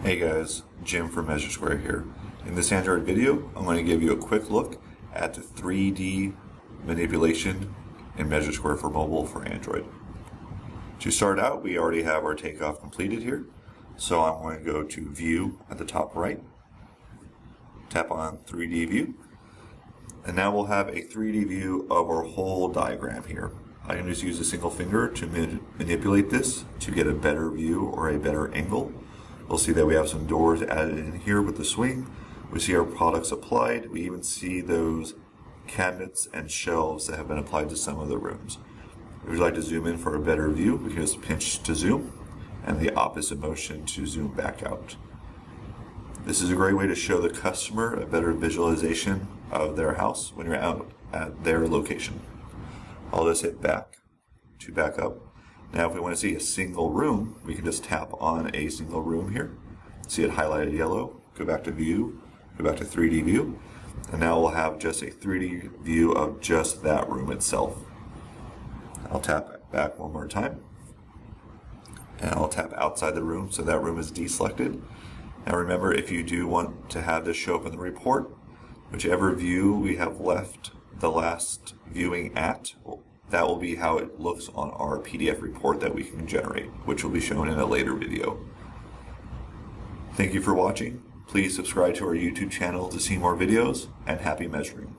Hey guys, Jim from Measure Square here. In this Android video, I'm going to give you a quick look at the 3D manipulation in Measure Square for mobile for Android. To start out, we already have our takeoff completed here. So I'm going to go to View at the top right, tap on 3D View, and now we'll have a 3D view of our whole diagram here. I can just use a single finger to manipulate this to get a better view or a better angle. We'll see that we have some doors added in here with the swing. We see our products applied. We even see those cabinets and shelves that have been applied to some of the rooms. If you'd like to zoom in for a better view, we can just pinch to zoom and the opposite motion to zoom back out. This is a great way to show the customer a better visualization of their house when you're out at their location. I'll just hit back to back up. Now if we want to see a single room, we can just tap on a single room here. See it highlighted yellow, go back to view, go back to 3D view, and now we'll have just a 3D view of just that room itself. I'll tap back one more time, and I'll tap outside the room so that room is deselected. Now remember, if you do want to have this show up in the report, whichever view we have left the last viewing at, that will be how it looks on our PDF report that we can generate, which will be shown in a later video. Thank you for watching. Please subscribe to our YouTube channel to see more videos, and happy measuring.